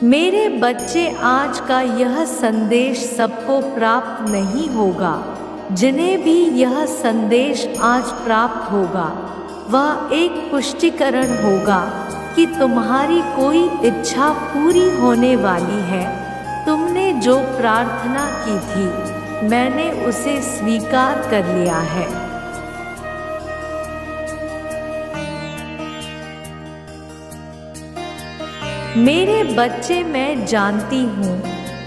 मेरे बच्चे, आज का यह संदेश सबको प्राप्त नहीं होगा। जिन्हें भी यह संदेश आज प्राप्त होगा वह एक पुष्टिकरण होगा कि तुम्हारी कोई इच्छा पूरी होने वाली है। तुमने जो प्रार्थना की थी मैंने उसे स्वीकार कर लिया है। मेरे बच्चे, मैं जानती हूँ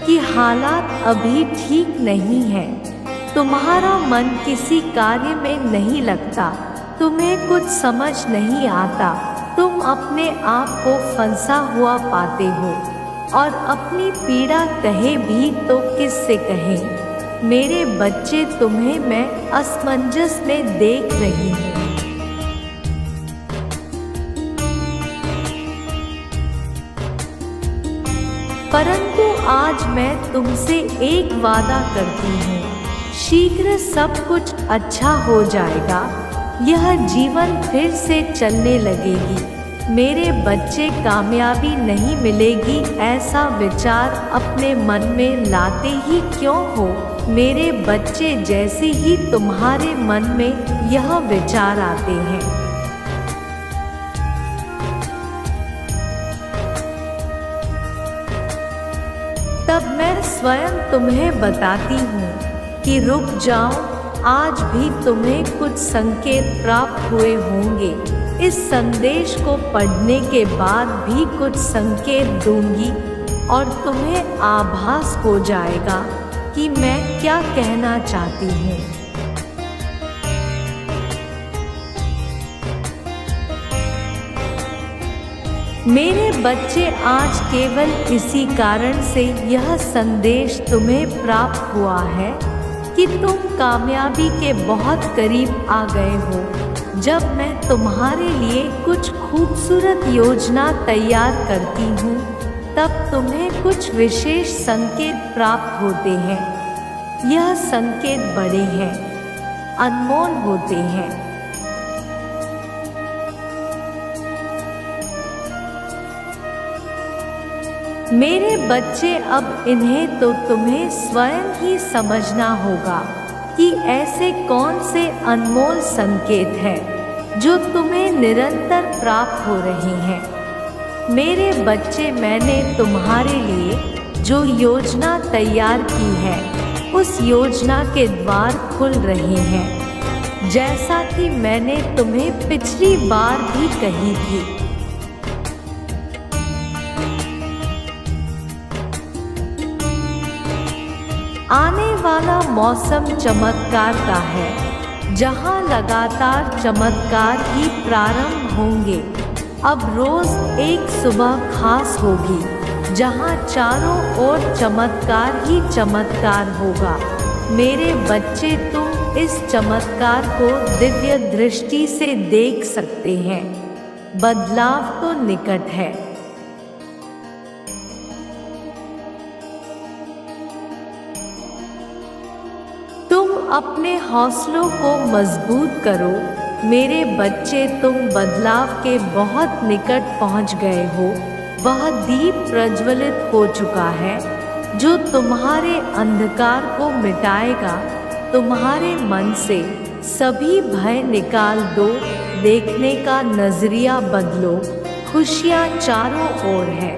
कि हालात अभी ठीक नहीं हैं। तुम्हारा मन किसी कार्य में नहीं लगता, तुम्हें कुछ समझ नहीं आता, तुम अपने आप को फंसा हुआ पाते हो और अपनी पीड़ा कहे भी तो किससे कहें। मेरे बच्चे, तुम्हें मैं असमंजस में देख रही हूँ। परंतु आज मैं तुमसे एक वादा करती हूँ, शीघ्र सब कुछ अच्छा हो जाएगा। यह जीवन फिर से चलने लगेगी। मेरे बच्चे, कामयाबी नहीं मिलेगी ऐसा विचार अपने मन में लाते ही क्यों हो। मेरे बच्चे, जैसे ही तुम्हारे मन में यह विचार आते हैं तब मैं स्वयं तुम्हें बताती हूँ कि रुक जाओ। आज भी तुम्हें कुछ संकेत प्राप्त हुए होंगे। इस संदेश को पढ़ने के बाद भी कुछ संकेत दूंगी और तुम्हें आभास हो जाएगा कि मैं क्या कहना चाहती हूँ। मेरे बच्चे, आज केवल इसी कारण से यह संदेश तुम्हें प्राप्त हुआ है कि तुम कामयाबी के बहुत करीब आ गए हो। जब मैं तुम्हारे लिए कुछ खूबसूरत योजना तैयार करती हूँ तब तुम्हें कुछ विशेष संकेत प्राप्त होते हैं। यह संकेत बड़े हैं, अनमोल होते हैं। मेरे बच्चे, अब इन्हें तो तुम्हें स्वयं ही समझना होगा कि ऐसे कौन से अनमोल संकेत हैं जो तुम्हें निरंतर प्राप्त हो रहे हैं। मेरे बच्चे, मैंने तुम्हारे लिए जो योजना तैयार की है उस योजना के द्वार खुल रहे हैं, जैसा कि मैंने तुम्हें पिछली बार भी कही थी। आने वाला मौसम चमत्कार का है, जहां लगातार चमत्कार ही प्रारंभ होंगे। अब रोज एक सुबह खास होगी जहां चारों ओर चमत्कार ही चमत्कार होगा। मेरे बच्चे, तुम इस चमत्कार को दिव्य दृष्टि से देख सकते हैं। बदलाव तो निकट है। अपने हौसलों को मजबूत करो। मेरे बच्चे, तुम बदलाव के बहुत निकट पहुंच गए हो। वह दीप प्रज्वलित हो चुका है जो तुम्हारे अंधकार को मिटाएगा। तुम्हारे मन से सभी भय निकाल दो, देखने का नजरिया बदलो। खुशियाँ चारों ओर है।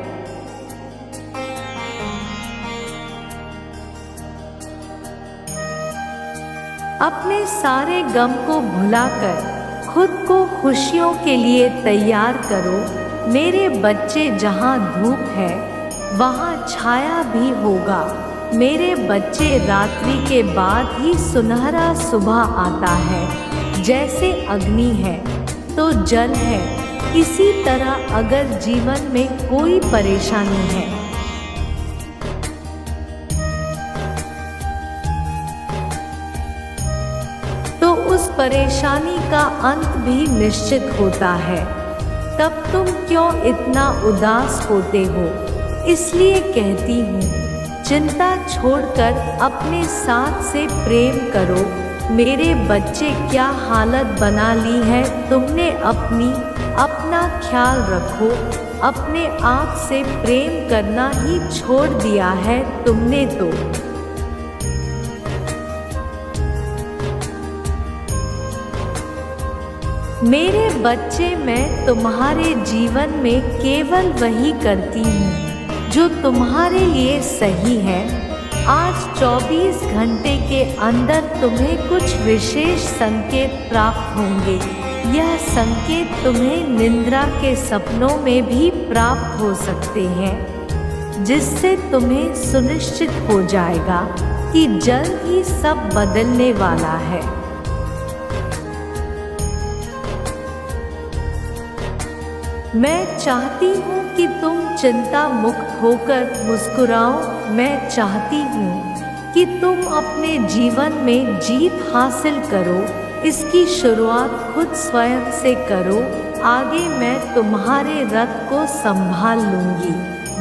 अपने सारे गम को भुलाकर खुद को खुशियों के लिए तैयार करो। मेरे बच्चे, जहाँ धूप है वहाँ छाया भी होगा। मेरे बच्चे, रात्रि के बाद ही सुनहरा सुबह आता है। जैसे अग्नि है तो जल है, इसी तरह अगर जीवन में कोई परेशानी है तो उस परेशानी का अंत भी निश्चित होता है। तब तुम क्यों इतना उदास होते हो? इसलिए कहती हूँ, चिंता छोड़कर अपने साथ से प्रेम करो। मेरे बच्चे, क्या हालत बना ली है तुमने अपना ख्याल रखो। अपने आप से प्रेम करना ही छोड़ दिया है तुमने तो। मेरे बच्चे, मैं तुम्हारे जीवन में केवल वही करती हूँ जो तुम्हारे लिए सही है। आज 24 घंटे के अंदर तुम्हें कुछ विशेष संकेत प्राप्त होंगे। यह संकेत तुम्हें निद्रा के सपनों में भी प्राप्त हो सकते हैं, जिससे तुम्हें सुनिश्चित हो जाएगा कि जल्द ही सब बदलने वाला है। मैं चाहती हूँ कि तुम चिंता मुक्त होकर मुस्कुराओ। मैं चाहती हूँ कि तुम अपने जीवन में जीत हासिल करो। इसकी शुरुआत खुद स्वयं से करो। आगे मैं तुम्हारे रथ को संभाल लूँगी।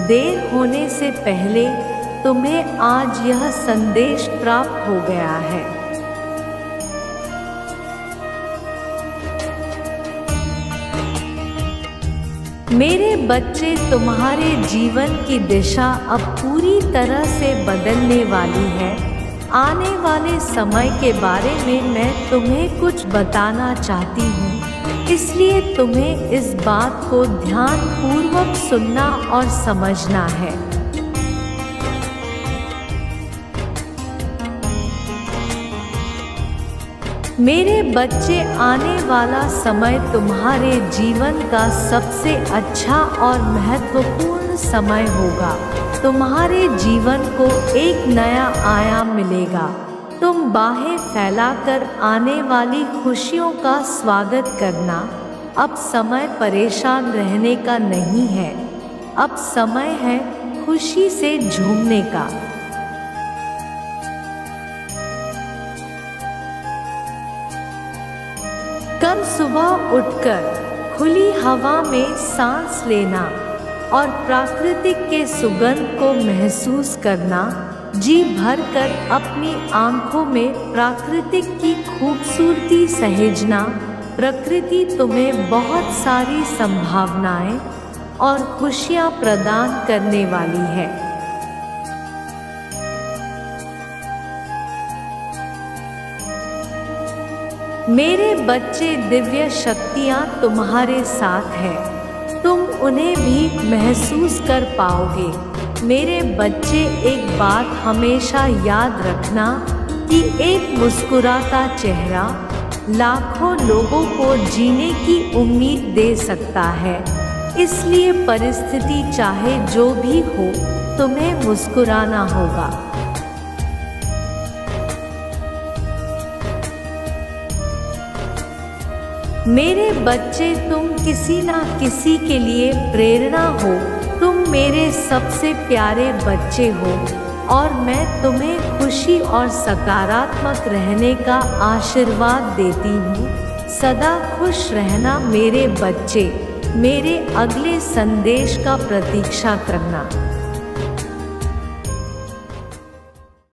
देर होने से पहले तुम्हें आज यह संदेश प्राप्त हो गया है। मेरे बच्चे, तुम्हारे जीवन की दिशा अब पूरी तरह से बदलने वाली है। आने वाले समय के बारे में मैं तुम्हें कुछ बताना चाहती हूँ, इसलिए तुम्हें इस बात को ध्यानपूर्वक सुनना और समझना है। मेरे बच्चे, आने वाला समय तुम्हारे जीवन का सबसे अच्छा और महत्वपूर्ण समय होगा। तुम्हारे जीवन को एक नया आयाम मिलेगा। तुम बाहें फैलाकर आने वाली खुशियों का स्वागत करना। अब समय परेशान रहने का नहीं है, अब समय है खुशी से झूमने का। कल सुबह उठकर खुली हवा में सांस लेना और प्राकृतिक के सुगंध को महसूस करना। जी भरकर अपनी आंखों में प्राकृतिक की खूबसूरती सहेजना। प्रकृति तुम्हें बहुत सारी संभावनाएं और खुशियां प्रदान करने वाली है। मेरे बच्चे, दिव्य शक्तियाँ तुम्हारे साथ है। तुम उन्हें भी महसूस कर पाओगे। मेरे बच्चे, एक बात हमेशा याद रखना कि एक मुस्कुराता चेहरा लाखों लोगों को जीने की उम्मीद दे सकता है। इसलिए परिस्थिति चाहे जो भी हो, तुम्हें मुस्कुराना होगा। मेरे बच्चे, तुम किसी ना किसी के लिए प्रेरणा हो। तुम मेरे सबसे प्यारे बच्चे हो और मैं तुम्हें खुशी और सकारात्मक रहने का आशीर्वाद देती हूँ। सदा खुश रहना मेरे बच्चे। मेरे अगले संदेश का प्रतीक्षा करना।